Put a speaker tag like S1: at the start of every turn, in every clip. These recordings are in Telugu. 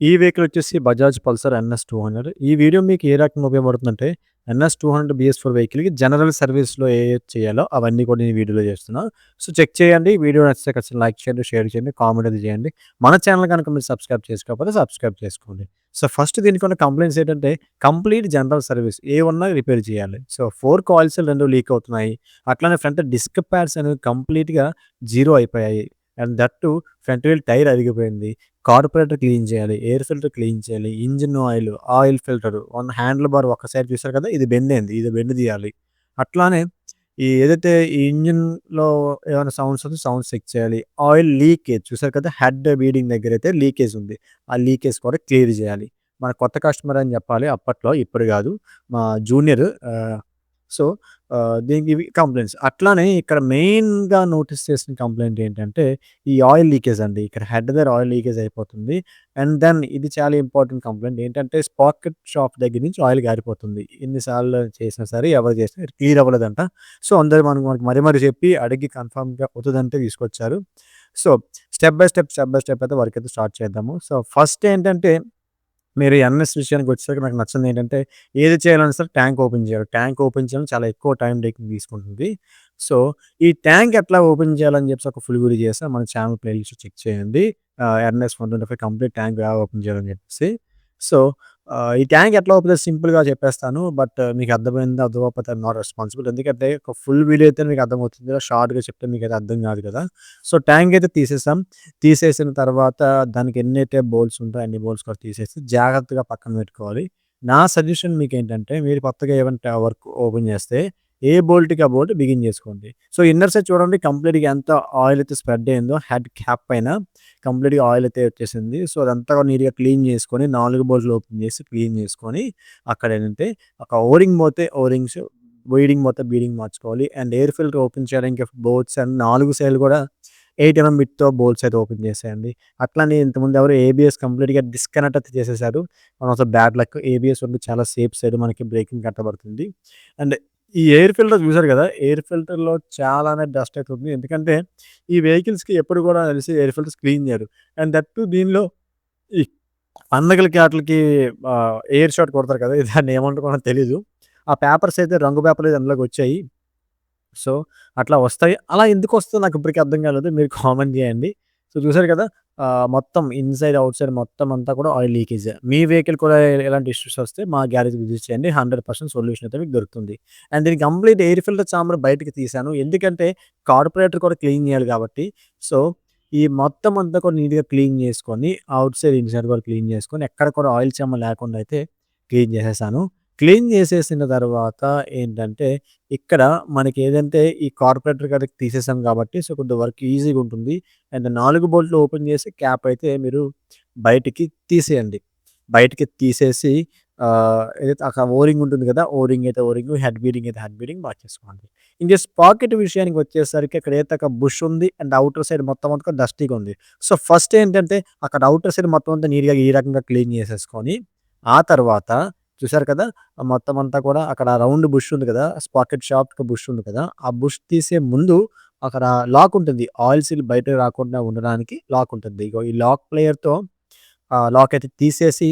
S1: ఈ వెహికల్ వచ్చేసి బజాజ్ పల్సర్ ఎన్ఎస్ 200. ఈ వీడియో మీకు ఏ రకంగా ఉపయోగపడుతుందంటే, ఎన్ఎస్ 200 BS4 వెహికల్‌కి జనరల్ సర్వీస్‌లో ఏయేది చేయాలో అవన్నీ కూడా నేను ఈ వీడియోలో చేస్తున్నా. సో, చెక్ చేయండి. వీడియో నచ్చితే ఖచ్చితంగా లైక్ చేయండి, షేర్ చేయండి, కామెంట్ అది చేయండి. మన ఛానల్ గనుక మీరు సబ్స్క్రైబ్ చేసుకోకపోతే సబ్స్క్రైబ్ చేసుకోండి. సో, ఫస్ట్ దీనికున్న కంప్లెయింట్స్ ఏంటంటే, కంప్లీట్ జనరల్ సర్వీస్ ఏవున్నా రిపేర్ చేయాలి. సో, 4 కాయిల్స్ 2 లీక్ అవుతున్నాయి. అట్లానే ఫ్రంట్ డిస్క్ ప్యాడ్స్ అనేవి కంప్లీట్‌గా జీరో అయిపోయాయి. And that too front wheel tyre అరిగిపోయింది. కార్బొరేటర్ క్లీన్ చేయాలి. ఎయిర్ ఫిల్టర్ క్లీన్ చేయాలి. Engine oil, oil filter, handle bar ఒక్క సైడ్ చూసారు కదా! ఇది బెండైంది. ఇది బెండ్ తీయాలి. అట్లానే ఏదైతే ఈ ఇంజిన్‌లో ఏమైనా సౌండ్స్ వస్తే సౌండ్స్ చెక్ చేయాలి. ఆయిల్ లీకేజ్ చూసారు కదా! హెడ్ బీడింగ్ దగ్గరైతే లీకేజ్ ఉంది. ఆ లీకేజ్ కూడా క్లియర్ చేయాలి. మన కొత్త కస్టమర్ అని చెప్పాలి అప్పట్లో. ఇప్పుడు కాదు. మా జూనియర్ సో, దీనికి ఇవి కంప్లెయింట్స్. అట్లానే ఇక్కడ మెయిన్‌గా నోటీస్ చేసిన కంప్లెయింట్ ఏంటంటే, ఈ ఆయిల్ లీకేజ్ అండి. ఇక్కడ హెడ్ దగ్గర ఆయిల్ లీకేజ్ అయిపోతుంది. అండ్ దెన్ ఇది చాలా ఇంపార్టెంట్ కంప్లెయింట్ ఏంటంటే, స్పాకెట్ షాప్ దగ్గర నుంచి ఆయిల్ గారిపోతుంది. ఎన్ని సార్లు చేసినా సరే, ఎవరు చేసినా క్లియర్ అవ్వలేదంట. సో, అందరూ మనకు మరి చెప్పి అడిగి కన్ఫర్మ్‌గా అవుతదంటే తీసుకొచ్చారు. సో, స్టెప్ బై స్టెప్ అయితే వర్క్ అయితే స్టార్ట్ చేద్దాము. సో, ఫస్ట్ ఏంటంటే మీరు ఎన్ఎస్ విషయానికి వచ్చేసరికి నాకు నచ్చిందేంటంటే, ఏది చేయాలన్నా సరే ట్యాంక్ ఓపెన్ చేయాలి. ట్యాంక్ ఓపెన్ చేయడం చాలా ఎక్కువ టైమ్ టేకింగ్ తీసుకుంటుంది. సో, ఈ ట్యాంక్ ఎట్లా ఓపెన్ చేయాలని చెప్పేసి ఒక ఫుల్ వీడియో చేశా. మన ఛానల్ ప్లేలిస్ట్‌లో చెక్ చేయండి. ఎన్ఎస్ 125 కంప్లీట్ ట్యాంక్ ఎలా ఓపెన్ చేయాలని చెప్పేసి. సో, ఈ ట్యాంక్ ఎట్లా ఓపెన్ చేయాలో సింపుల్‌గా చెప్పేస్తాను. బట్ మీకు అర్థమైందో అర్థమవ్వకపోతే ఐయామ్ నాట్ రెస్పాన్సిబుల్. ఎందుకంటే ఒక ఫుల్ వీడియో అయితే మీకు అర్థమవుతుంది. షార్ట్‌గా చెప్తే మీకైతే అర్థం కాదు కదా! సో, ట్యాంక్ అయితే తీసేసాం. తీసేసిన తర్వాత దానికి ఎన్నైతే బోల్ట్స్ ఉంటాయో అన్ని బోల్ట్స్ కూడా తీసేసి జాగ్రత్తగా పక్కన పెట్టుకోవాలి. నా సజెషన్ మీకేంటంటే మీరు కొత్తగా ఏమైనా వర్క్ ఓపెన్ చేస్తే ఏ బోల్ట్‌కి ఆ బోల్ట్ బిగించేసుకోండి. సో, ఇన్నర్ సైడ్ చూడండి కంప్లీట్‌గా ఎంత ఆయిల్ అయితే స్ప్రెడ్ అయిందో హెడ్ క్యాప్ పైన కంప్లీట్‌గా ఆయిల్ అయితే వచ్చేసింది. సో, అదంతా కూడా నీట్‌గా క్లీన్ చేసుకొని 4 బోల్ట్‌లు ఓపెన్ చేసి క్లీన్ చేసుకొని అక్కడేంటంటే ఒక ఓరింగ్ పోతే ఓరింగ్స్, బీడింగ్ మార్చుకోవాలి. అండ్ ఎయిర్ ఫిల్టర్ ఓపెన్ చేయడానికి బోల్ట్స్ అండ్ 4 సైడ్‌లు కూడా 8 బిట్‌తో బోల్ట్స్ అయితే ఓపెన్ చేసేయండి. అట్లనే ఇంతకుముందు ఎవరో ఏబీఎస్ కంప్లీట్‌గా డిస్కనెక్ట్ అయితే చేసేసారు. One of the bad luck. ABS వరకు చాలా సేఫ్ సైడ్ మనకి బ్రేకింగ్ కట్టబడుతుంది. అండ్ ఈ ఎయిర్ ఫిల్టర్ చూసారు కదా! ఎయిర్ ఫిల్టర్‌లో చాలానే డస్ట్ అయితే ఉంది. ఎందుకంటే ఈ వెహికల్స్‌కి ఎప్పుడు కూడా తెలిసి ఎయిర్ ఫిల్టర్స్ క్లీన్ చేయరు. అండ్ దట్ టూ దీనిలో ఈ పండగలకి ఆటిలకి ఎయిర్ షాట్ కొడతారు కదా! దాన్ని ఏమంటారో కూడా తెలీదు. ఆ పేపర్స్ అయితే రంగు పేపర్లు అందులోకొచ్చాయి. సో, అట్లా వస్తాయి. అలా ఎందుకొస్తదో నాకిప్పటికి అర్థం కాలేదు. మీరు కామెంట్ జేయండి. సో, చూసారు కదా! మొత్తం ఇన్‌సైడ్, ఔట్ సైడ్ మొత్తం అంతా కూడా ఆయిల్ లీకేజే. మీ వెహికల్ కూడా ఎలాంటి ఇష్యూస్ వస్తే మా గ్యారేజ్ విజిట్ చేయండి. 100% సొల్యూషన్ అయితే మీకు దొరుకుతుంది. అండ్ దీనికి కంప్లీట్ ఎయిర్ ఫిల్టర్ చాంబర్ బయటకి తీశాను. ఎందుకంటే కార్బొరేటర్ కూడా క్లీన్ చేయాలి కాబట్టి. సో, ఈ మొత్తం అంతా కూడా నీట్‌గా క్లీన్ చేసుకొని, ఔట్ సైడ్, ఇన్‌సైడ్ కూడా క్లీన్ చేసుకొని, ఎక్కడ కూడా ఆయిల్ చెమ్మ లేకుండా అయితే క్లీన్ చేసేసాను. క్లీన్ చేసేసిన తర్వాత ఏంటంటే ఇక్కడ మనకేదంటే ఈ కార్పొరేటర్ కాడికి తీసేసాం కాబట్టి సో, కొద్దిగా వర్క్ ఈజీగా ఉంటుంది. అండ్ 4 బోల్ట్‌లు ఓపెన్ చేసి క్యాప్ అయితే మీరు బయటికి తీసేయండి. బయటికి తీసేసి ఏదైతే అక్కడ ఓరింగ్ ఉంటుంది కదా! ఓరింగ్ అయితే ఓరింగు, హెడ్ బీరింగ్ అయితే హెడ్ బీరింగ్ మార్చేసుకోండి. ఇన్‌కేస్ పాకెట్ విషయానికి వచ్చేసరికి అక్కడ ఏదైతే ఒక బుష్ ఉంది అండ్ ఔటర్ సైడ్ మొత్తం అంతా డస్టీగా ఉంది. సో, ఫస్ట్ ఏంటంటే అక్కడ ఔటర్ సైడ్ మొత్తం అంతా నీట్‌గా ఈ రకంగా క్లీన్ చేసేసుకొని, ఆ తర్వాత చూసారు కదా! మొత్తం అంతా కూడా అక్కడ రౌండ్ బుష్ ఉంది కదా! స్పాకెట్ షార్ప్ బుష్ ఉంది కదా! ఆ బుష్ తీసే ముందు అక్కడ లాక్ ఉంటుంది. ఆయిల్ సీల్ బయటకి రాకుండా ఉండడానికి లాక్ ఉంటుంది. ఇగో ఈ లాక్ ప్లేయర్‌తో లాక్ అయితే తీసేసి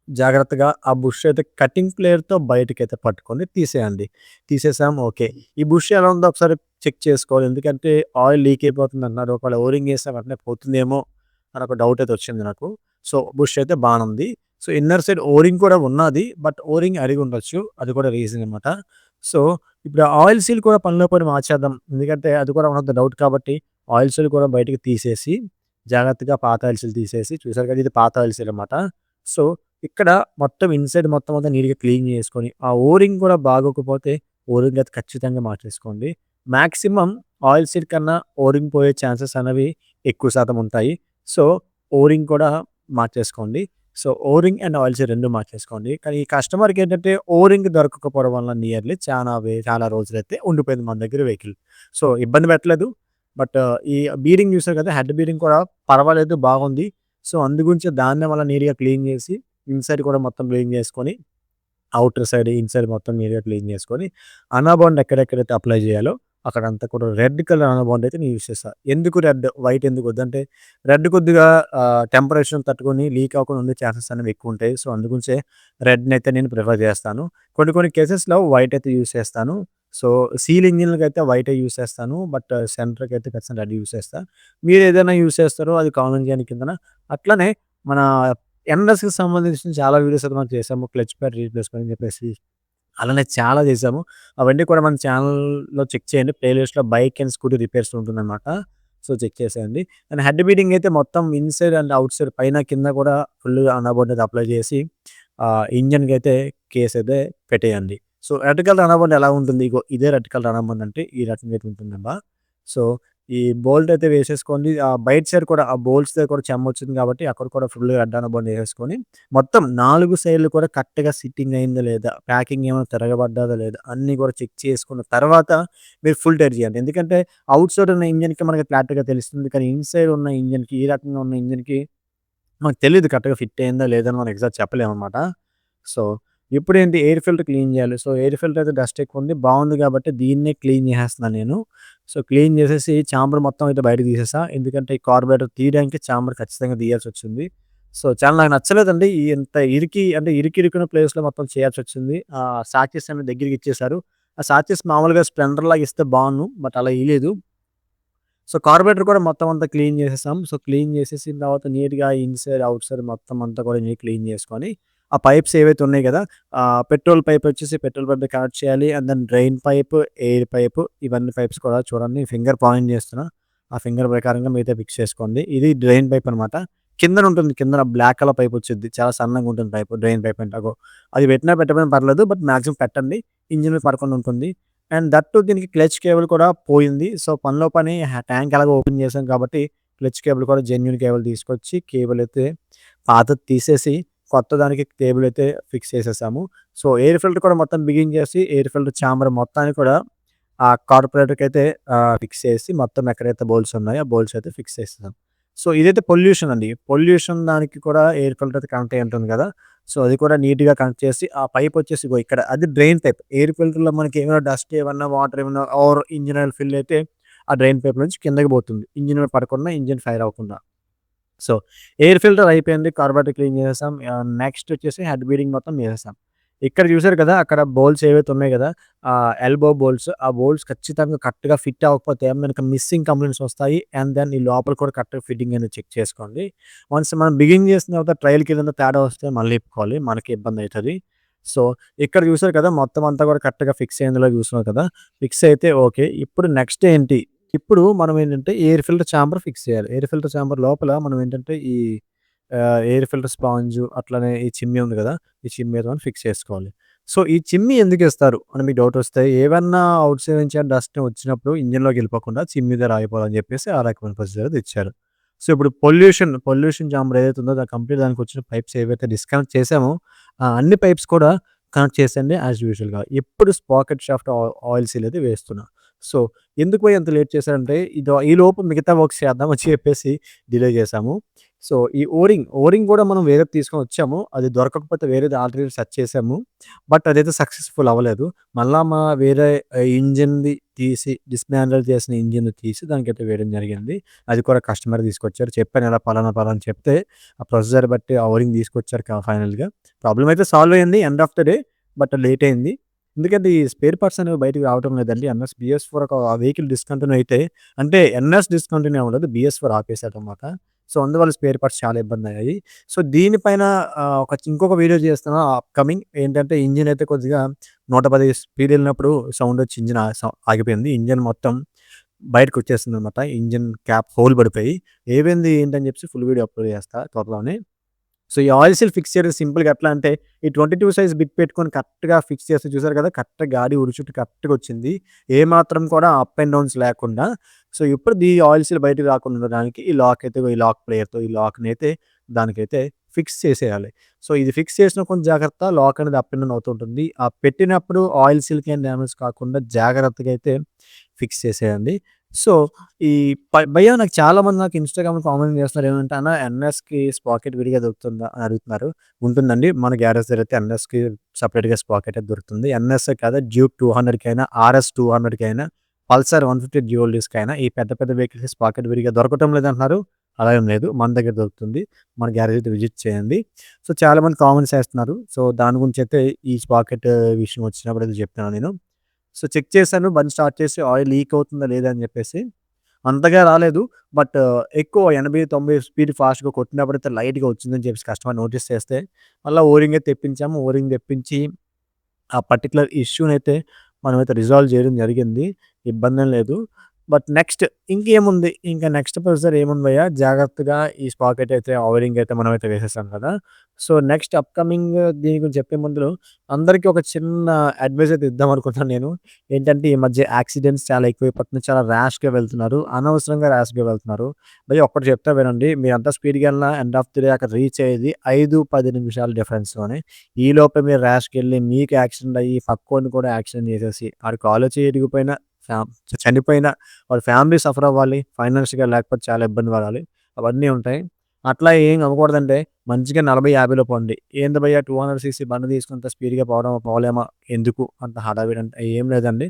S1: జాగ్రత్తగా ఆ బుష్ అయితే కటింగ్ ప్లేయర్‌తో బయటకైతే పట్టుకొని తీసేయండి. తీసేసాం ఓకే. ఈ బుష్ ఎలా ఉందో ఒకసారి చెక్ చేసుకోవాలి. ఎందుకంటే ఆయిల్ లీక్ అయిపోతుందన్నారు. ఒకవేళ ఓరింగ్ ఏసిన వెంటనే పోతుందేమో అని ఒక డౌట్ అయితే వచ్చింది నాకు. సో, బుష్ అయితే బానే ఉంది. సో, ఇన్నర్ సైడ్ ఓరింగ్ కూడా ఉన్నాది. బట్ ఓరింగ్ అరిగుండొచ్చు. అది కూడా రీజన్ అనమాట. సో, ఇప్పుడు ఆయిల్ సీల్ కూడా పనిలో పని మార్చేద్దాం. ఎందుకంటే అది కూడా వన్ ఆఫ్ ద డౌట్ కాబట్టి ఆయిల్ సీల్ కూడా బయటకి తీసేసి జాగ్రత్తగా పాత ఆయిల్ సీల్ తీసేసి చూసారు కదా! ఇది పాత ఆయిల్ సీల్ అనమాట. సో, ఇక్కడ మొత్తం ఇన్‌సైడ్ మొత్తం అంతా నీట్‌గా క్లీన్ చేసుకొని, ఆ ఓరింగ్ కూడా బాగోకపోతే ఓరింగ్ అయితే ఖచ్చితంగా మార్చేసుకోండి. మాక్సిమం ఆయిల్ సీల్ కన్నా ఓరింగ్ పోయే ఛాన్సెస్ అనేవి ఎక్కువ శాతం ఉంటాయి. సో, ఓరింగ్ కూడా మార్చేసుకోండి. So, O ring and oil seal 2 మార్చేసుకోండి. కానీ ఈ కస్టమర్‌కేంటంటే ఓరింగ్ దొరకకపోవడం వల్ల నియర్లీ చాలా రోజులైతే ఉండిపోయింది మన దగ్గర వెహికల్. సో, ఇబ్బంది పెట్టలేదు. బట్ ఈ బీరింగ్ చూసారు కదా! హెడ్ బీరింగ్ కూడా పర్వాలేదు బాగుంది. సో, అందు గురించే దాన్నే మళ్ళా నీట్‌గా క్లీన్ చేసి ఇన్‌సైడ్ కూడా మొత్తం క్లీన్ చేసుకొని, ఔటర్ సైడ్, ఇన్‌సైడ్ మొత్తం నీట్‌గా క్లీన్ చేసుకొని, అనాబాండ్ ఎక్కడెక్కడైతే అప్లై చేయాలో అక్కడంతా కూడా రెడ్ కలర్ అనబోండ్ అయితే నేను యూజ్ చేస్తా. ఎందుకు రెడ్? వైట్ ఎందుకు వద్దంటే రెడ్ కొద్దిగా టెంపరేచర్‌ని తట్టుకొని లీక్ అవ్వకుండా ఉండే ఛాన్సెస్ అనేవి ఎక్కువుంటాయి. సో, అందుగురించే రెడ్‌నయితే నేను ప్రిఫర్ చేస్తాను. కొన్ని కొన్ని కేసెస్‌లో వైట్ అయితే యూజ్ చేస్తాను. సో, సీల్ ఇంజిన్‌లకైతే వైటే యూజ్ చేస్తాను. బట్ సెంట్రకైతే ఖచ్చితంగా రెడ్ యూజ్ చేస్తా. మీరేదైనా యూజ్ చేస్తారో అది కామెంట్ చేయండి కిందన. అట్లనే మన ఎన్ఎస్‌కి సంబంధించిన చాలా వీడియోస్ అయితే మనం చేసాము. క్లచ్ ప్యాడ్ రీప్లేస్‌మెంట్ అని చెప్పేసి అలానే చాలా చేసాము. అవన్నీ కూడా మన ఛానెల్‌లో చెక్ చేయండి. ప్లేలిస్ట్‌లో బైక్ అండ్ స్కూటీ రిపేర్స్ ఉంటుందనమాట. సో, చెక్ చేసేయండి. అండ్ హెడ్ బీడింగ్ అయితే మొత్తం ఇన్‌సైడ్ అండ్ ఔట్ సైడ్ పైన, కింద కూడా ఫుల్‌గా అనబోర్డ్ అయితే అప్లై చేసి ఇంజిన్‌కైతే కేస్ అయితే పెట్టేయండి. సో, రెడ్ కలర్ అనబోర్డ్ ఎలా ఉంటుంది? ఇగో ఇదే రెడ్ కలర్ అనబోర్డ్ అంటే ఈ రకంగా అయితే ఉంటుందబ్బా. సో, ఈ బోల్ట్ అయితే వేసేసుకోండి. బయట సైడ్ కూడా ఆ బోల్ట్స్ దగ్గర కూడా చెమ్మొచ్చింది కాబట్టి అక్కడ కూడా ఫుల్‌గా రెడ్ అనబోర్డ్ ఏసేసుకొని మొత్తం 4 సైడ్‌లు కూడా కరెక్ట్‌గా సిట్టింగ్ అయిందా లేదా? ప్యాకింగ్ ఏమైనా తిరగబడ్డాదా లేదా? అన్నీ కూడా చెక్ చేసుకున్న తర్వాత మీరు ఫుల్ టైట్ చేయండి. ఎందుకంటే ఔట్ సైడ్ ఉన్న ఇంజిన్‌కి మనకి క్లారిటీగా తెలుస్తుంది. కానీ ఇన్‌సైడ్ ఉన్న ఇంజిన్‌కి, ఈ రకంగా ఉన్న ఇంజిన్‌కి మనకు తెలీదు కరెక్ట్‌గా ఫిట్ అయిందా లేదా అని మనం ఎగ్జాక్ట్ చెప్పలేమనమాట. సో, ఇప్పుడేంటి ఎయిర్ ఫిల్టర్ క్లీన్ చేయాలి. సో, ఎయిర్ ఫిల్టర్ అయితే డస్ట్ ఎక్కువుంది. బావుంది కాబట్టి దీన్నే క్లీన్ చేసేస్తున్నాను నేను. సో, క్లీన్ చేసేసి చాంబర్ మొత్తం అయితే బయటకి తీసేసా. ఎందుకంటే ఈ కార్బోరేటర్ తీయడానికి చాంబర్ ఖచ్చితంగా తీయాల్సొచ్చింది. సో, చాలా నాకు నచ్చలేదండి. ఈ ఇంత ఇరికి అంటే ఇరుకిరుకున్న ప్లేస్‌లో మొత్తం చేయాల్సొచ్చింది. సాచెస్ అన్ని దగ్గరికి ఇచ్చేసారు. ఆ సాచెస్ మామూలుగా స్ప్లెండర్‌లాగా ఇస్తే బావున్ను. బట్ అలా ఇయలేదు. సో, కార్బొరేటర్ కూడా మొత్తం అంతా క్లీన్ చేసేసాం. సో, క్లీన్ చేసేసిన తర్వాత నీట్‌గా ఇన్‌సైడ్, ఔట్ సైడ్ మొత్తం అంతా కూడా నీట్ క్లీన్ చేసుకొని, ఆ పైప్స్ ఏవైతే ఉన్నాయి గదా! పెట్రోల్ పైప్ వచ్చేసి పెట్రోల్ బంక్‌కి కనెక్ట్ చేయాలి. And then drain pipe, air pipe ఇవన్నీ పైప్స్ కూడా చూడండి ఫింగర్ పాయింట్ చేస్తున్నా. ఆ ఫింగర్ ప్రకారంగా మీరైతే ఫిక్స్ చేసుకోండి. ఇది డ్రైన్ పైప్ అనమాట. కిందన ఉంటుంది. కిందన బ్లాక్ కలర్ పైప్ వచ్చిద్ది. చాలా సన్నగా ఉంటుంది పైపు. డ్రైన్ పైప్ అంటే అగో అది పెట్టినా పెట్టకపోయినా పర్లేదు. బట్ మాక్సిమం పెట్టండి. ఇంజిన్ మీద పడకుండా ఉంటుంది. అండ్ దట్ టూ దీనికి క్లచ్ కేబుల్ కూడా పోయింది. సో, పనిలో పని ట్యాంక్ ఎలాగో ఓపెన్ చేసాం కాబట్టి క్లచ్ కేబుల్ కూడా జెన్యూన్ కేబుల్ తీసుకొచ్చి కేబుల్ అయితే పాతది తీసేసి కొత్త దానికి కేబుల్ అయితే ఫిక్స్ చేసేసాము. సో, ఎయిర్ ఫిల్టర్ కూడా మొత్తం బిగించేసి ఎయిర్ ఫిల్టర్ చాంబర్ మొత్తాన్ని కూడా ఆ కార్పొరేటర్‌కైతే ఫిక్స్ చేసి మొత్తం ఎక్కడైతే బోల్ట్స్ ఉన్నాయో ఆ బోల్ట్స్ అయితే ఫిక్స్ చేసేసాం. సో, ఇదైతే పొల్యూషన్ అండి. పొల్యూషన్ దానికి కూడా ఎయిర్ ఫిల్టర్ అయితే కనెక్ట్ అయ్యి ఉంటుంది గదా! సో, అది కూడా నీట్‌గా కనెక్ట్ చేసి ఆ పైప్ వచ్చేసి ఇగో ఇక్కడ అది డ్రైన్ పైప్. ఎయిర్ ఫిల్టర్‌లో మనకి ఏమైనా డస్ట్ ఏమన్నా వాటర్ ఏమన్నా ఓర్ ఇంజిన్ ఆయిల్ ఫిల్ అయితే ఆ డ్రైన్ పైప్ నుంచి కిందకి పోతుంది. ఇంజిన్ మీద పడకుండా, ఇంజిన్ ఫైర్ అవ్వకుండా. సో, ఎయిర్ ఫిల్టర్ అయిపోయింది. కార్బోరేటర్ క్లీన్ చేసేసాం. నెక్స్ట్ వచ్చేసి హెడ్ బీడింగ్ మొత్తం చేసేసాం. ఇక్కడ చూసారు కదా! అక్కడ బోల్ట్స్ ఏవైతే ఉన్నాయి గదా! Elbow bolts. ఆ బోల్ట్స్ ఖచ్చితంగా కరెక్ట్‌గా ఫిట్ అవ్వకపోతే మనకి మిస్సింగ్ కంప్లెయింట్స్ వస్తాయి. అండ్ దెన్ ఈ లోపల కూడా కరెక్ట్‌గా ఫిట్టింగ్ అనేది చెక్ చేసుకోండి. వన్స్ మనం బిగిన్ చేసిన తర్వాత ట్రయల్‌కి ఏదైనా తేడా వస్తే మళ్ళీ ఇప్పుకోవాలి. మనకి ఇబ్బంది అయితది. సో, ఇక్కడ చూసారు కదా! మొత్తం అంతా కూడా కరెక్ట్‌గా ఫిక్స్ అయిందిలా చూస్తున్నారు కదా! ఫిక్స్ అయితే ఓకే. ఇప్పుడు నెక్స్ట్ ఏంటి? ఇప్పుడు మనం ఏంటంటే ఎయిర్ ఫిల్టర్ చాంబర్ ఫిక్స్ చేయాలి. ఎయిర్ ఫిల్టర్ చాంబర్ లోపల మనం ఏంటంటే ఈ ఎయిర్ ఫిల్టర్ స్పాంజు అట్లనే ఈ చిమ్నీ ఉంది గదా! ఈ చిమ్నీ ఏదోని ఫిక్స్ చేసుకోవాలి. సో, ఈ చిమ్నీ ఎందుకిస్తారు అని మీకు డౌటొస్తే ఏవన్నా ఔట్ సైడ్ నుంచి డస్ట్ వచ్చినప్పుడు ఇంజిన్‌లోకెళ్ళిపోకుండా చిమ్నీ దగ్గర ఆగిపోవాలని జెప్పేసి ఆ రకమైన ప్రొసీజర్ అయితే ఇచ్చారు. సో, ఇప్పుడు పొల్యూషన్ చాంబర్ ఏదైతే ఉందో కంప్లీట్ దానికొచ్చిన పైప్స్ ఏవైతే డిస్కనెక్ట్ చేసామో అన్ని పైప్స్ కూడా కనెక్ట్ చేసేయండి యాజ్ యూజువల్‌గా. ఇప్పుడు స్పాకెట్ షాఫ్ట్ ఆయిల్ సీల్ అయితే వేస్తున్నా. సో, ఎందుకు భయ్ అంత లేట్ చేశారంటే ఈలోపు మిగతా వర్క్స్ చేద్దామని చెప్పేసి డిలే చేశాము. సో, ఈ ఓరింగ్ గూడా మనం వేరేది తీసుకొనొచ్చాము. అది దొరకకపోతే వేరేది ఆల్రెడీ సెర్చ్ చేసాము. బట్ అదైతే సక్సెస్‌ఫుల్ అవ్వలేదు. మళ్ళా వేరే ఇంజిన్‌ది తీసి డిస్మాంటిల్ చేసిన ఇంజిన్‌ని తీసి దానికైతే వేయడం జరిగింది. అది కూడా కస్టమర్ తీసుకొచ్చారు. చెప్పాను ఇలా పలానా చెప్తే ఆ ప్రొసీజర్ బట్టి ఆ ఓరింగ్ తీసుకొచ్చారు ఫైనల్‌గా. ప్రాబ్లమ్ అయితే సాల్వ్ అయింది end of the day. But late అయింది. ఎందుకంటే ఈ స్పేర్ పార్ట్స్ అనేవి బయటకి రావటం లేదండి. ఎన్ఎస్ BS4 ఒక వెహికల్ డిస్కంటిన్యూ అయితే అంటే ఎన్ఎస్ డిస్కంటిన్యూ అవ్వలేదు. BS4 ఆపేసాడనమాట. సో, అందువల్ల స్పేర్ పార్ట్స్ చాలా ఇబ్బందయ్యాయి. సో, దీనిపైన ఇంకొక వీడియో చేస్తున్నా అప్‌కమింగ్ ఏంటంటే ఇంజిన్ అయితే కొద్దిగా 110 స్పీడ్ ఎళ్ళినప్పుడు సౌండ్ వచ్చి ఇంజిన్ ఆగిపోయింది. ఇంజిన్ మొత్తం బయటకొచ్చేసిందనమాట. ఇంజిన్ క్యాప్ హోల్ పడిపోయి ఏమైంది ఏంటని చెప్పేసి ఫుల్ వీడియో అప్‌లోడ్ చేస్తా త్వరలోనే. సో, ఈ ఆయిల్ సీల్ ఫిక్స్ చేయడం సింపుల్‌గా ఎట్లా అంటే, ఈ 22 సైజ్ బిట్ పెట్టుకొని కరెక్ట్‌గా ఫిక్స్ చేస్తే చూసారు కదా! కరెక్ట్‌గా గాడి ఉరి చుట్టూ కరెక్ట్‌గా వచ్చింది. ఏమాత్రం కూడా అప్ అండ్ డౌన్స్ లేకుండా. సో, ఇప్పుడు ఆయిల్ సీల్ బయటకి రాకుండా ఉండడానికి ఈ లాక్ ప్లేయర్‌తో ఈ లాక్‌నైతే దానికైతే ఫిక్స్ చేసేయాలి. సో, ఇది ఫిక్స్ చేసిన కొంచెం జాగ్రత్త లాక్ అనేది అప్ అండ్ డౌన్ అవుతూ ఉంటుంది. పెట్టినప్పుడు ఆయిల్ సీల్‌కి ఏం డ్యామేజ్ కాకుండా జాగ్రత్తగా అయితే ఫిక్స్ చేసేయండి. సో, ఈ భయ్యా నాకు చాలామంది నాకు ఇన్‌స్టాగ్రామ్‌లో కామెంట్ చేస్తున్నారు ఏమంటే, "అన్న ఎన్ఎస్‌కి స్పాకెట్ విడిగా దొరుకుతుందా?" అని అడుగుతున్నారు. ఉంటుందండి. మన గ్యారేజ్ దగ్గర అయితే ఎన్ఎస్‌కి సెపరేట్‌గా స్పాకెట్ అయితే దొరుకుతుంది. ఎన్ఎస్ కాదు డ్యూక్ 200కైనా, ఆర్ఎస్ 200కైనా పల్సర్ 150 డ్యూయల్ డిస్క్ అయినా ఈ పెద్ద పెద్ద వెహికల్స్ స్పాకెట్ విడిగా దొరకటం లేదంటున్నారు. అలా ఏం లేదు. మన దగ్గర దొరుకుతుంది. మన గ్యారేజ్ అయితే విజిట్ చేయండి. సో, చాలామంది కామెంట్స్ చేస్తున్నారు. సో, దాని గురించైతే ఈ స్పాకెట్ విషయం వచ్చినప్పుడైతే చెప్తున్నాను నేను. సో, చెక్ చేశాను. బండి స్టార్ట్ చేసి ఆయిల్ లీక్ అవుతుందా లేదా అని చెప్పేసి. అంతగా రాలేదు. బట్ ఎక్కువ 80, 90 స్పీడ్ ఫాస్ట్‌గా కొట్టినప్పుడైతే లైట్‌గా వచ్చిందని చెప్పేసి కస్టమర్ నోటీస్ చేస్తే, మళ్ళా ఓరింగ్ అయితే తెప్పించాము. ఓరింగ్ తెప్పించి ఆ పర్టిక్యులర్ ఇష్యూనైతే మనమైతే రిజాల్వ్ చేయడం జరిగింది. ఇబ్బందేం లేదు. బట్ నెక్స్ట్ ఇంకేముంది? ఇంకా నెక్స్ట్ ప్రొసీజర్ ఏముంది భయ్యా, జాగ్రత్తగా ఈ స్పాకెట్ అయితే ఓవరింగ్ అయితే మనమైతే వేసేసాం కదా! సో, నెక్స్ట్ అప్‌కమింగ్ దీని గురించి చెప్పే ముందులో అందరికీ ఒక చిన్న అడ్వైస్ అయితే ఇద్దాం అనుకుంటున్నాను నేను. ఏంటంటే ఈ మధ్య యాక్సిడెంట్స్ చాలా ఎక్కువైపోతున్నాయి. చాలా ర్యాష్‌గా వెళ్తున్నారు. అనవసరంగా ర్యాష్‌గా వెళ్తున్నారు. భయ్యా ఒక్కటి చెప్తా వినండి. మీరెంత స్పీడ్‌గా ఎళ్ళినా ఎండ్ ఆఫ్ ది డే అక్కడ రీచ్ అయ్యేది 5, 10 నిమిషాల డిఫరెన్స్‌లోనే. ఈలోపే మీరు ర్యాష్‌కెళ్ళి మీకు యాక్సిడెంట్ అయ్యి పక్కోడిని కూడా యాక్సిడెంట్ చేసేసి ఆడి కాలో చెయ్యో ఇరిగిపోయినా చనిపోయినా వాళ్ళ ఫ్యామిలీ సఫర్ అవ్వాలి. ఫైనాన్షియల్‌గా లేకపోతే చాలా ఇబ్బంది పడాలి. అవన్నీ ఉంటాయి. అట్లా ఏం అవ్వకూడదంటే మంచిగా 40, 50లో పోండి. ఏంది భయ్యా 200 సీసీ బండి తీసుకొని స్పీడ్‌గా పోలేమా? ఎందుకు అంత హడావిడి అంటే ఏం లేదండి.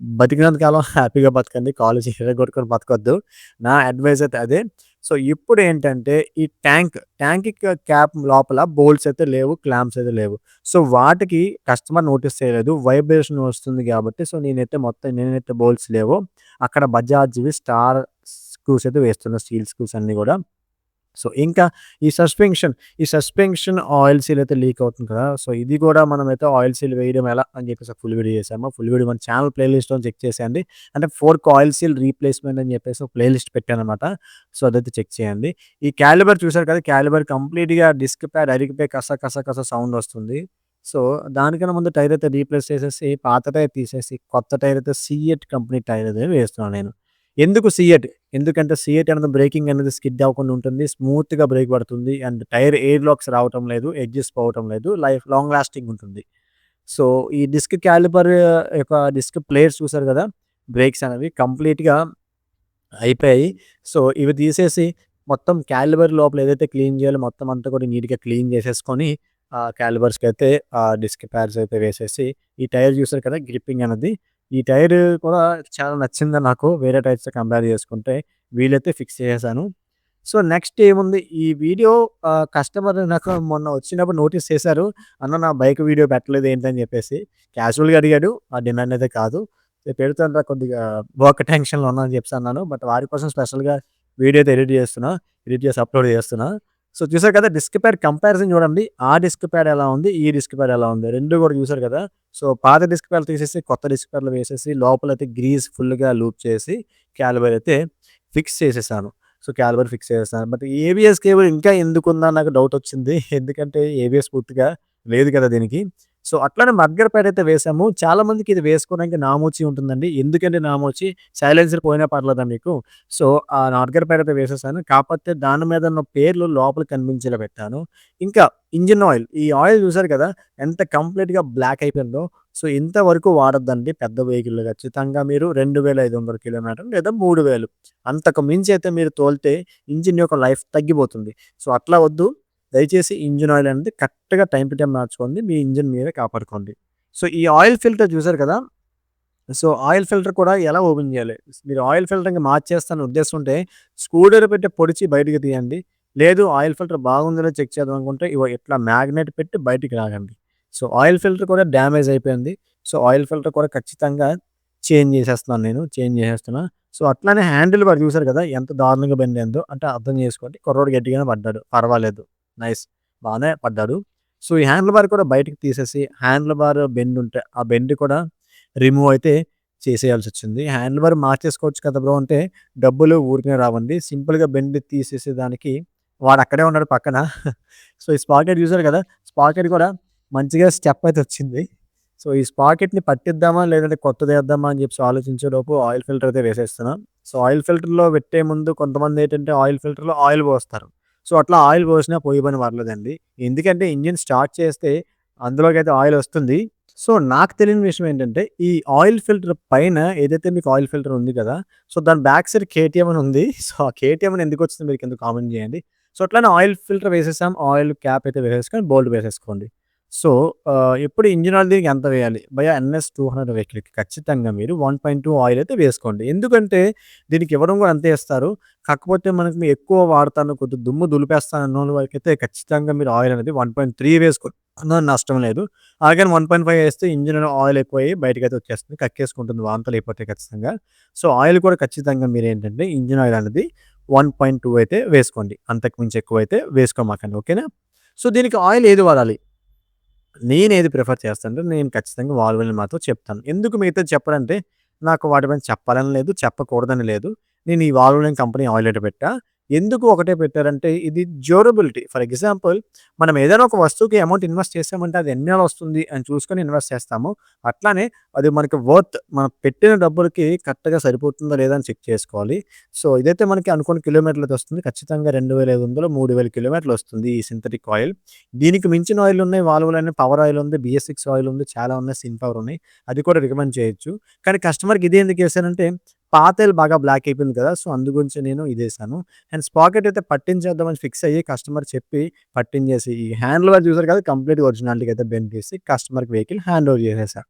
S1: బతికినంత కాలం హ్యాపీగా బతకండి. కాళ్ళు చేరగొట్టుకొని బతకొద్దు. నా అడ్వైస్ అయితే అదే. సో, ఇప్పుడేంటంటే ఈ ట్యాంక్‌కి క్యాప్ లోపల బోల్ట్స్ అయితే లేవు. క్లాంప్స్ అయితే లేవు. సో, వాటికి కస్టమర్ నోటీస్ చేయలేదు. వైబ్రేషన్ వస్తుంది గాబట్టి సో, నేనైతే బోల్ట్స్ లేవో అక్కడ బజాజ్‌వి స్టార్ స్క్రూస్ అయితే వేస్తున్నా. స్టీల్ స్క్రూస్ అన్నీ గూడా. సో, ఇంకా ఈ సస్పెన్షన్ ఆయిల్ సీల్ అయితే లీక్ అవుతుంది కదా! సో, ఇది కూడా మనమైతే ఆయిల్ సీల్ వేయడం ఎలా అని చెప్పేసి ఒక ఫుల్ వీడియో చేశాము. ఫుల్ వీడియో మన ఛానల్ ప్లేలిస్ట్‌లో చెక్ చేసేయండి. అంటే ఫోర్క్ ఆయిల్ సీల్ రీప్లేస్‌మెంట్ అని చెప్పేసి ఒక ప్లేలిస్ట్ పెట్టాననమాట. సో, అదైతే చెక్ చేయండి. ఈ క్యాలిబర్ చూసారు కదా! క్యాలిబర్ కంప్లీట్‌గా డిస్క్ ప్యాడ్ అరిగిపోయి కస కస కస సౌండ్ వస్తుంది. సో, దానికన్నా ముందు టైర్ అయితే రీప్లేస్ చేసేసి, పాత టైర్ తీసేసి, కొత్త టైర్ అయితే సీఎట్ కంపెనీ టైర్ అయితే వేస్తున్నాను నేను. ఎందుకు సీఎట్? ఎందుకంటే సీఎట్ అనేది బ్రేకింగ్ అనేది స్కిడ్ అవ్వకుండా ఉంటుంది. స్మూత్‌గా బ్రేక్ పడుతుంది. అండ్ టైర్ ఎయిర్ లాక్స్ రావటం లేదు. ఎడ్జెస్ పోవటం లేదు. లాంగ్ లాస్టింగ్ ఉంటుంది. సో, ఈ డిస్క్ క్యాలిపర్ యొక్క డిస్క్ ప్లేట్స్ చూసారు కదా! బ్రేక్స్ అనేవి కంప్లీట్‌గా అయిపోయాయి. సో, ఇవి తీసేసి మొత్తం క్యాలిబర్ లోపల ఏదైతే క్లీన్ చేయాలో మొత్తం అంతా కూడా నీట్‌గా క్లీన్ చేసేసుకొని క్యాలిబర్స్‌కైతే డిస్క్ ప్యాడ్స్ అయితే వేసేసి ఈ టైర్ చూసారు కదా! గ్రిప్పింగ్ అనేది. ఈ టైర్ కూడా చాలా నచ్చింది నాకు. వేరే టైర్స్‌తో కంపేర్ చేసుకుంటే. వీలైతే ఫిక్స్ చేసేసాను. సో, నెక్స్ట్ ఏముంది ఈ వీడియో కస్టమర్ నాకు మొన్న వచ్చినప్పుడు నోటీస్ చేశారు. "అన్న నా బైక్ వీడియో పెట్టలేదు ఏంటి" అని చెప్పేసి. క్యాజువల్‌గా అడిగాడు. ఆ డిమాండ్ అయితే కాదు. పెడతానురా కొద్దిగా వర్క్ టెన్షన్‌లో ఉన్నా అని చెప్పేసి అన్నాను. బట్ వారి కోసం స్పెషల్‌గా వీడియో అయితే ఎడిట్ చేస్తున్నా. ఎడిట్ చేసి అప్‌లోడ్ చేస్తున్నా. సో, చూసారు కదా! డిస్క్ ప్యాడ్ కంపారిజన్ చూడండి. ఆ డిస్క్ ప్యాడ్ ఎలా ఉంది? ఈ డిస్క్ ప్యాడ్ ఎలా ఉంది? 2 కూడా చూసారు కదా! సో, పాత డిస్క్ ప్యాడ్‌లు తీసేసి కొత్త డిస్క్ ప్యాడ్‌లు వేసేసి లోపలైతే గ్రీస్ ఫుల్‌గా లూప్ చేసి క్యాలిబర్ అయితే ఫిక్స్ చేసేసాను. సో, క్యాలిబర్ ఫిక్స్ చేసేసాను. బట్ ఏబీఎస్ కేబుల్ ఇంకా ఎందుకుందా అని నాకు డౌట్ వచ్చింది. ఎందుకంటే ఏబీఎస్ పూర్తిగా లేదు కదా దీనికి. సో, అట్లనే మడ్గర్ ప్యాడ్ అయితే వేసాము. చాలా మందికి ఇది వేసుకోవడానికి నామోచీ ఉంటుందండి. ఎందుకండి నామోచీ? సైలెన్సర్ పోయినా పర్లేదా మీకు? సో, ఆ మడ్గర్ ప్యాడ్ అయితే వేసేసాను. కాకపోతే దాని మీద ఉన్న పేర్లు లోపల కనిపించేలా పెట్టాను. ఇంకా ఇంజిన్ ఆయిల్. ఈ ఆయిల్ చూసారు కదా! ఎంత కంప్లీట్‌గా బ్లాక్ అయిపోయిందో. సో, ఇంతవరకు వాడొద్దండి పెద్ద వెహికల్‌లో ఖచ్చితంగా మీరు 2500 కిలోమీటర్లు లేదా 3000 అంతకు మించి అయితే మీరు తోలితే ఇంజిన్ యొక్క లైఫ్ తగ్గిపోతుంది. సో, అట్లా వద్దు. దయచేసి ఇంజిన్ ఆయిల్ అనేది కరెక్ట్‌గా టైమ్ టు టైమ్ మార్చుకోండి. మీ ఇంజిన్ మీరే కాపాడుకోండి. సో, ఈ ఆయిల్ ఫిల్టర్ చూసారు కదా! సో, ఆయిల్ ఫిల్టర్ కూడా ఎలా ఓపెన్ చేయాలి? మీరు ఆయిల్ ఫిల్టర్ ఇంక మార్చేస్తాను ఉద్దేశం ఉంటే స్క్రూ డ్రైవర్ పెట్టి పొడిచి బయటకి తీయండి. లేదు ఆయిల్ ఫిల్టర్ బాగుందో లేదో చెక్ చేద్దాం అనుకుంటే ఇగో ఇట్లా మ్యాగ్నెట్ పెట్టి బయటికి లాగండి. సో, ఆయిల్ ఫిల్టర్ కూడా డ్యామేజ్ అయిపోయింది. సో, ఆయిల్ ఫిల్టర్ కూడా ఖచ్చితంగా చేంజ్ చేసేస్తున్నా. సో, అట్లానే హ్యాండిల్ బార్ చూసారు కదా! ఎంత దారుణంగా బెండ్ అయిందో. అంటే అర్థం చేసుకోండి. కుర్రోడు గట్టిగానే పడ్డాడు. పర్వాలేదు. నైస్. బానే పడ్డాడు. సో, ఈ హ్యాండిల్ బార్ కూడా బయటికి తీసేసి హ్యాండిల్ బార్ బెండ్ ఉంటే ఆ బెండ్ కూడా రిమూవ్ అయితే చేసేయాల్సొచ్చింది. హ్యాండిల్ బార్ మార్చేసుకోవచ్చు కదా బ్రో అంటే, డబ్బులు ఊరికనే రావండి. సింపుల్‌గా బెండ్ తీసేసేదానికి వాడక్కడే ఉన్నాడు పక్కన. సో, ఈ స్పాకెట్ చూసారు కదా! స్పాకెట్ కూడా మంచిగా స్టెప్ అయితే వచ్చింది. సో, ఈ స్పాకెట్‌ని పట్టిద్దామా? లేదంటే కొత్తదేద్దామా? అని చెప్పేసి ఆలోచించేలోపు ఆయిల్ ఫిల్టర్ అయితే వేసేస్తున్నా. సో, ఆయిల్ ఫిల్టర్‌లో పెట్టే ముందు కొంతమందేంటంటే ఆయిల్ ఫిల్టర్‌లో ఆయిల్ పోస్తారు. సో, అట్లా ఆయిల్ పోసినా పోయి పని పర్లేదండి. ఎందుకంటే ఇంజిన్ స్టార్ట్ చేస్తే అందులోకైతే ఆయిలొస్తుంది. సో, నాకు తెలియని విషయం ఏంటంటే, ఈ ఆయిల్ ఫిల్టర్ పైన ఏదైతే మీకు ఆయిల్ ఫిల్టర్ ఉంది కదా! సో, దాని బ్యాక్ సైడ్ కేటీఎం అని ఉంది. సో, ఆ కేటీఎం అని ఎందుకొచ్చిందో మీరు కింద కామెంట్ చేయండి. సో, అట్లనే ఆయిల్ ఫిల్టర్ వేసేసాం. ఆయిల్ క్యాప్ అయితే వేసేసుకొని బోల్ట్ వేసేసుకోండి. సో, ఎప్పుడు ఇంజిన్ ఆయిల్ దీనికి ఎంత వేయాలి? భయ్యా ఎన్ఎస్ 200 వెహికల్‌కి ఖచ్చితంగా మీరు 1.2 ఆయిల్ అయితే వేసుకోండి. ఎందుకంటే దీనికి ఇవ్వడం కూడా అంతే ఇస్తారు. కాకపోతే మనకి ఎక్కువ వాడతాను, కొద్దిగా దుమ్ము దులిపేస్తాను అన్నోళ్ళ వరకైతే ఖచ్చితంగా మీరు ఆయిల్ అనేది 1.3 వేసుకోండి. నష్టం లేదు. అలాగని 1.5 ఏస్తే ఇంజిన్ ఆయిల్ ఎక్కువయ్యి బయటకైతే వచ్చేస్తుంది. కక్కేసుకుంటుంది వాంతులయిపోతాయి ఖచ్చితంగా. సో, ఆయిల్ కూడా ఖచ్చితంగా మీరేంటంటే ఇంజిన్ ఆయిల్ అనేది 1.2 అయితే వేసుకోండి. అంతకు మించి ఎక్కువైతే వేసుకోమాకండి. ఓకేనా? సో, దీనికి ఆయిల్ ఏది వాడాలి? నేనేది ప్రిఫర్ చేస్తానంటే, నేను ఖచ్చితంగా వాల్వోలిన్ మాత్రం చెప్తాను. ఎందుకు మిగతాది చెప్పనంటే, నాకు వాటి పైన చెప్పాలని లేదు, చెప్పకూడదని లేదు. నేను ఈ వాల్వోలిన్ కంపెనీ ఆయిల్ పెట్టా. ఎందుకు ఒకటే పెట్టారంటే, ఇది డ్యూరబిలిటీ. ఫర్ ఎగ్జాంపుల్ మనం ఏదైనా ఒక వస్తువుకి అమౌంట్ ఇన్వెస్ట్ చేసామంటే, అది ఎన్నాళ్ళొస్తుంది అని చూసుకొని ఇన్వెస్ట్ చేస్తాము. అట్లానే అది మనకి వర్త్ మనం పెట్టిన డబ్బులకి కరెక్ట్‌గా సరిపోతుందా లేదా అని చెక్ చేసుకోవాలి. సో, ఇదైతే మనకి అనుకోని కిలోమీటర్లకి వస్తుంది. ఖచ్చితంగా 2500, 3000 కిలోమీటర్లొస్తుంది ఈ సింథటిక్ ఆయిల్. దీనికి మించిన ఆయిలున్నాయి. వాల్వోలని పవర్ ఆయిల్ ఉంది. BS6 ఆయిల్ ఉంది. చాలా ఉన్నాయి. సిన్ పవర్ ఉన్నాయి. అది కూడా రికమెండ్ చేయొచ్చు. కానీ కస్టమర్‌కి ఇదే ఎందుకేసానంటే పాత ఆయిల్ బాగా బ్లాక్ అయిపోయింది కదా! సో, అందు గురించి నేను ఇదేసాను. అండ్ స్పాకెట్ అయితే పట్టించేద్దామని ఫిక్స్ అయ్యి కస్టమర్ చెప్పి పట్టించేసి ఈ హ్యాండిల్ బార్ చూసారు కదా! కంప్లీట్‌గా ఒరిజినాలిటీకి అయితే బెండ్ చేసి కస్టమర్‌కి వెహికల్ హ్యాండ్ ఓవర్ చేసేసా.